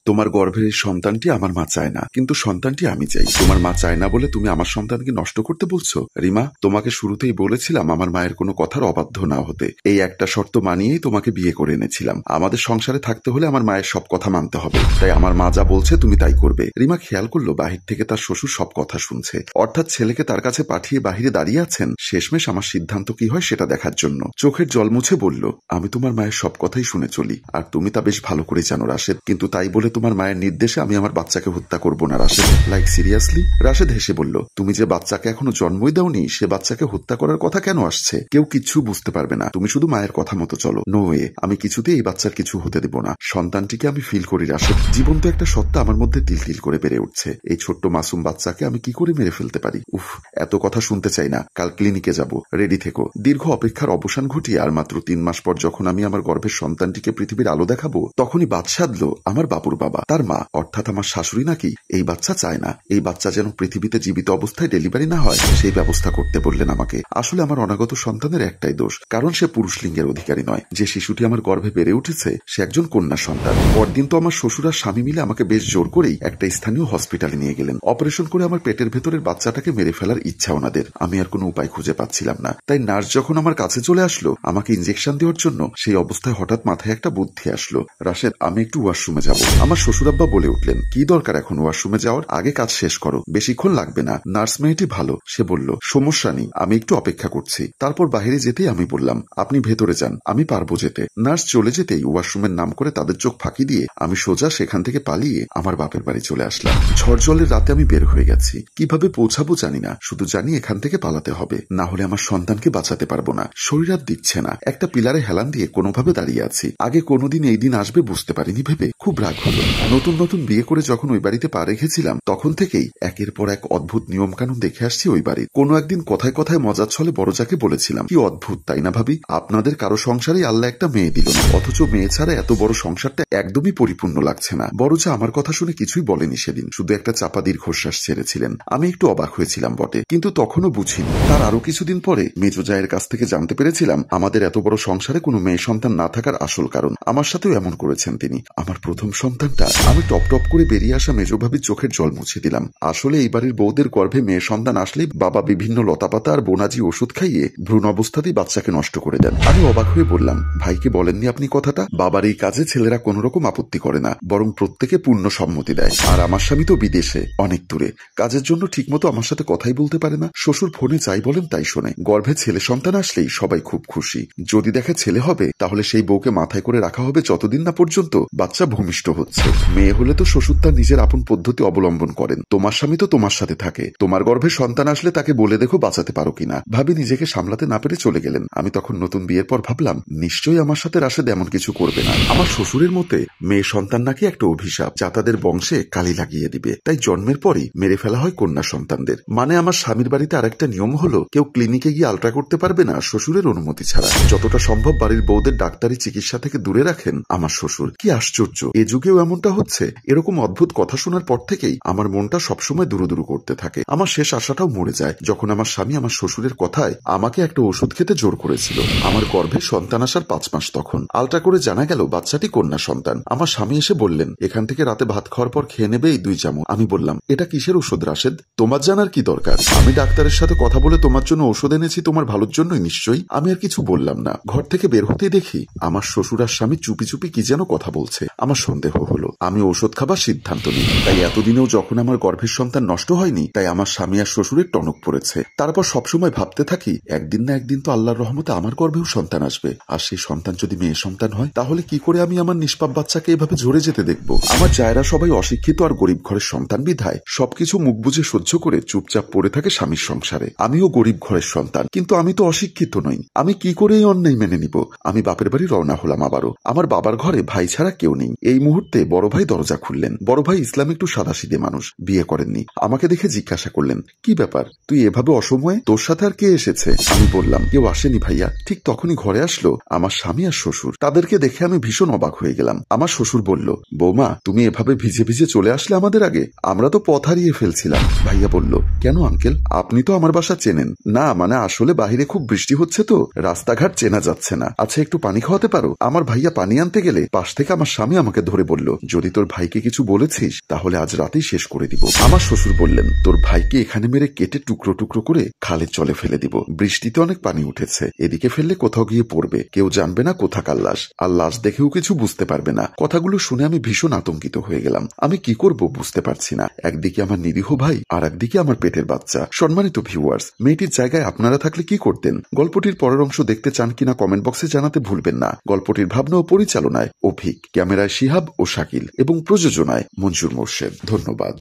তোমার গর্ভের এই সন্তানটি আমার মা চায় না, কিন্তু সন্তানটি আমি চাই। তোমার মা চায় না বলে তুমি আমার সন্তানকে নষ্ট করতে বলছো? রিমা, তোমাকে শুরুতেই বলেছিলাম আমার মায়ের কোনো কথার অবাধ্য না হতে। এই একটা শর্ত মানিয়েই তোমাকে বিয়ে করে এনেছিলাম। আমাদের সংসারে থাকতে হলে আমার মায়ের সব কথা মানতে হবে, তাই আমার মা যা বলছে তুমি তাই করবে। রিমা খেয়াল করলো বাহির থেকে তার শ্বশুর সব কথা শুনছে, অর্থাৎ ছেলেকে তার কাছে পাঠিয়ে বাহিরে দাঁড়িয়ে আছেন শেষমেশ আমার সিদ্ধান্ত কি হয় সেটা দেখার জন্য। চোখের জল মুছে বলল, আমি তোমার মায়ের সব কথাই শুনে চলি, আর তুমি তা বেশ ভালো করে জানো রাশেদ, কিন্তু তাই বলে তোমার মায়ের নির্দেশে আমি আমার বাচ্চাকে হত্যা করব না রাশেদ। Like seriously? রাশেদ হেসে বলল, তুমি যে বাচ্চাকে এখনো জন্মই দাওনি সে বাচ্চাকে হত্যা করার কথা কেন আসছে? কেউ কিচ্ছু বুঝতে পারবে না, তুমি শুধু মায়ের কথা মতো চলো। নো ওয়ে, আমি কিছুতেই এই বাচ্চার কিছু হতে দেব না। সন্তানটিকে আমি ফিল করি রাশেদ, জীবন্ত একটা সত্তা আমার মধ্যে তিল তিল করে বেড়ে উঠছে। এই ছোট্ট মাসুম বাচ্চাকে আমি কি করে মেরে ফেলতে পারি? উফ, এত কথা শুনতে চাই না, কাল ক্লিনিকে যাব, রেডি থেকো। দীর্ঘ অপেক্ষার অবসান ঘটিয়ে আর মাত্র 3 মাস পর যখন আমি আমার গর্ভের সন্তানটিকে পৃথিবীর আলো দেখাবো, তখনই বাদ সাধলো আমার বাবুর বাবা, তার মা অর্থাৎ আমার শাশুড়ি নাকি এই বাচ্চা চায় না। এই বাচ্চা যেন পৃথিবীতে জীবিত অবস্থায় ডেলিভারি না হয় সেই ব্যবস্থা করতে বললেন আমাকে। আসলে আমার অনাগত সন্তানের একটাই দোষ, কারণ সে পুরুষ লিঙ্গের অধিকারী নয়। যে শিশুটি আমার গর্ভে বেড়ে উঠেছে সে একজন কন্যা সন্তান। পরদিন তো আমার শ্বশুর আর স্বামী মিলে আমাকে বেশ জোর করেই একটা স্থানীয় হসপিটালে নিয়ে গেলেন। অপারেশন করে আমার পেটের ভেতরের বাচ্চাটাকে মেরে ফেলার ইচ্ছা ওনাদের। আমি আর কোনো উপায় খুঁজে পাচ্ছিলাম না, তাই নার্স যখন আমার কাছে চলে আসলো আমাকে ইঞ্জেকশন দেওয়ার জন্য, সেই অবস্থায় হঠাৎ মাথায় একটা বুদ্ধি আসলো, রাশেদ আমি একটু ওয়াশরুমে যাব। আমার শ্বশুরাব্বা বলে উঠলেন, কি দরকার এখন ওয়াশরুমে যাওয়ার, আগে কাজ শেষ করো, বেশিক্ষণ লাগবে না। নার্স মেয়েটি ভালো, সে বলল সমস্যা নেই, আমি একটু অপেক্ষা করছি। তারপর বাইরে যেতেই আমি বললাম, আপনি ভেতরে যান, আমি পারবো যেতে। নার্স চলে যেতেই ওয়াশরুমের নাম করে তাদের চোখ ফাঁকি দিয়ে আমি সোজা সেখান থেকে পালিয়ে আমার বাপের বাড়ি চলে আসলাম। ঝড় জলের রাতে আমি বের হয়ে গেছি, কিভাবে পৌঁছাবো জানি না, শুধু জানি এখান থেকে পালাতে হবে, না হলে আমার সন্তানকে বাঁচাতে পারবো না। শরীর আর দিচ্ছে না, একটা পিলারে হেলান দিয়ে কোনোভাবে দাঁড়িয়ে আছি। আগে কোনোদিন এই দিন আসবে বুঝতে পারিনি ভেবে খুব রাগ হলো। নতুন নতুন বিয়ে করে যখন ওই বাড়িতে পা রেখেছিলাম তখন থেকেই একের পর এক অদ্ভুত নিয়ম কানুন দেখে আসছি ওই বাড়ির। কোনো একদিন কথায় কথায় মজার ছলে বড়জাকে বলেছিলাম, কি অদ্ভুত তাই না ভাবি, আপনাদের কারো সংসারেই আল্লাহ একটা মেয়ে দিল না, অথচ মেয়ে ছাড়া এত বড় সংসারটা একদমই পরিপূর্ণ লাগছে না। বড়জা আমার কথা শুনে কিছুই বলেনি সেদিন, শুধু একটা চাপা দীর্ঘশ্বাস ছেড়েছিলেন। আমি একটু অবাক হয়েছিলাম বটে, কিন্তু তখনও বুঝিনি। তার আরো কিছুদিন পরে মেজো জায়ের কাছ থেকে জানতে পেরেছিলাম আমাদের এত বড় সংসারে কোনো মেয়ে সন্তান না থাকার আসল কারণ। আমার সাথেও এমন করেছেন তিনি। আমার প্রথম সন্তানটা আমি টপ টপ করে বেরিয়ে আসা মেজো ভাবির চোখের জল মুছে দিলাম। আসলে এই বাড়ির বউদের গর্ভে মেয়ে সন্তান আসলেই বাবা বিভিন্ন লতাপাতা আর বোনাজি ওষুধ খাইয়ে ভ্রূণ অবস্থাতেই বাচ্চাকে নষ্ট করে দেন। আমি অবাক হয়ে বললাম, ভাইকে বলেননি আপনি কথাটা? বাবার এই কাজে ছেলেরা কোন রকম আপত্তি করে না, বরং প্রত্যেকে পূর্ণ সম্মতি দেয়। আর আমার স্বামী তো বিদেশে, অনেক দূরে, কাজের জন্য ঠিকমতো আমার সাথে কথাই বলতে পারে না। শ্বশুর ফোনে যাই বলেন তাই শোনে। গর্ভে ছেলে সন্তান আসলেই সবাই খুব খুশি। যদি দেখে ছেলে হবে তাহলে সেই বউকে মাথায় করে রাখা হবে যতদিন না পর্যন্ত বাচ্চা ভূমিষ্ঠ হচ্ছে। মেয়ে হলে তো শ্বশুর তার নিজের আপন পদ্ধতি অবলম্বন করেন। তোমার স্বামী তো তোমার সাথে থাকে, তোমার গর্ভে সন্তান আসলে তাকে বলে দেখো বাঁচাতে পারো কিনা। ভাবি নিজেকে সামলাতে না পেরে চলে গেলেন। আমি তখন নতুন বিয়ের পর ভাবলাম নিশ্চয়ই আমার সাথে রাশেদ এমন কিছু করবে না। আমার শ্বশুরের মতে মেয়ে সন্তান নাকি একটা অভিশাপ, যা তাদের বংশে কালি লাগিয়ে দিবে, তাই জন্মের পরই মেরে ফেলা হয় কন্যা সন্তানদের। মানে আমার স্বামীর বাড়িতে আরেকটা নিয়ম হলো, কেউ ক্লিনিকে গিয়ে আলট্রা করতে পারবে না শ্বশুরের অনুমতি ছাড়া। যতটা সম্ভব বাড়ির বউদের ডাক্তারি চিকিৎসা থেকে দূরে রাখেন আমার শ্বশুর। কি আশ্চর্য, এ যুগেও এমনটা হচ্ছে। এরকম অদ্ভুত কথা শোনার পর থেকেই আমার মনটা সবসময় দুরু দুরু করতে থাকে। আমার শেষ আশাটাও মরে যায় যখন আমার স্বামী আমার শ্বশুরের কথায় আমাকে একটা ওষুধ খেতে জোর করেছিল। আমার গর্ভে সন্তান আসার 5 মাস তখন। আলট্রা করে জানা গেল বাচ্চাটি কন্যা সন্তান। আমার স্বামী এসে বললেন, এখান থেকে রাতে ভাত খাওয়ার পর খেয়ে নেবে এই 2 চামচ। আমি বললাম, এটা কিসের ওষুধ রাশেদ, তোমার জানার কি দরকার? আমি ডাক্তারের সাথে কথা বলে তোমার জন্য ওষুধ এনেছি, তোমার ভালোর জন্যই নিশ্চয়ই। আমি আর কিছু বললাম না। ঘর থেকে বের হতেই দেখি আমার শ্বশুর আর স্বামী চুপি চুপি কি যেন কথা বলছে। আমার সন্দেহ হলো, আমি ওষুধ খাবার সিদ্ধান্ত নিই। তাই এতদিনেও যখন আমার গর্ভের সন্তান নষ্ট হয়নি, তাই আমার স্বামী আর শ্বশুরের টনক পড়েছে। তারপর সবসময় ভাবতে থাকি, একদিন না একদিন তো আল্লাহর রহমতে আমার গর্ভেও সন্তান আসবে। আর সেই সন্তান যদি মেয়ে সন্তান হয় তাহলে কি করে আমি আমার নিষ্পাপ বাচ্চাকে এভাবে ঝরে যেতে দেখব? আমার জায়রা সবাই অশিক্ষিত আর গরিব ঘরের সন্তান বিধায় সবকিছু মুখ বুঝে সহ্য করে চুপচাপ পড়ে থাকে স্বামীর সংসারে। আমিও গরিব ঘরের সন্তান, কিন্তু আমি তো অশিক্ষিত নই। আমি কি করে এই অন্যায় মেনে নিব? আমি বাপের বাড়ি রওনা হলাম আবারও। আমার বাবার ঘরে ভাই ছাড়া কেউ নেই। এই মুহূর্তে বড় ভাই দরজা খুললেন। বড় ভাই ইসলাম একটু সাদাসিধে মানুষ, বিয়ে করেননি। আমাকে দেখে জিজ্ঞাসা করলেন, কি ব্যাপার তুই এভাবে অসময়ে, তোর সাথে আর কে এসেছে? আমি বললাম, কেউ আসেনি ভাইয়া। ঠিক তখনই ঘরে আসলো আমার স্বামী আর শ্বশুর। তাদেরকে দেখে আমি ভীষণ অবাক হয়ে গেলাম। আমার শ্বশুর বলল, বৌমা তুমি এভাবে ভিজে ভিজে চলে আসলে আমাদের আগে, আমরা তো পথ হারিয়ে ফেলছিলাম। ভাইয়া বলল, কেন আঙ্কেল, আপনি তো আমার বাসা চেনেন না? মানে আসলে বাহিরে খুব বৃষ্টি হচ্ছে তো রাস্তাঘাট চেনা যাচ্ছে না। আচ্ছা একটু পানি খাওয়াতে পারো? আমার ভাইয়া পানি আনতে গেলে পাশ থেকে আমার স্বামী আমাকে ধরে বলল, যদি তোর ভাইকে কিছু বলেছিস তাহলে আজ রাতেই শেষ করে দিব। আমার শ্বশুর বললেন, তোর ভাইকে এখানে মেরে কেটে টুকরো টুকরো করে খালের জলে ফেলে দিব। বৃষ্টিতে অনেক পানি উঠেছে, এদিকে ফেললে কোথাও গিয়ে পড়বে, কেউ জানবে না কোথাকার লাশ, আর লাশ দেখেও কিছু বুঝতে পারবে না। কথাগুলো শুনে আমি ভীষণ আতঙ্কিত হয়ে গেলাম। আমি কি করব বুঝতে পারছি না। একদিকে আমার নিরীহ ভাই, আর একদিকে আমার পেটের বাচ্চা। সম্মানিত ভিউয়ার্স, মেয়েটির জায়গায় আপনারা থাকলে কি করতেন? গল্পটির পরের অংশ দেখতে চান কিনা কমেন্ট বক্সে জানাতে ভুলবেন না। গল্পটির ভাবনা ও পরিচালনায় অভিক, ক্যামেরায় শিহাব ও শাকিল এবং প্রযোজনায় মঞ্জুর মোর্শেদ। ধন্যবাদ।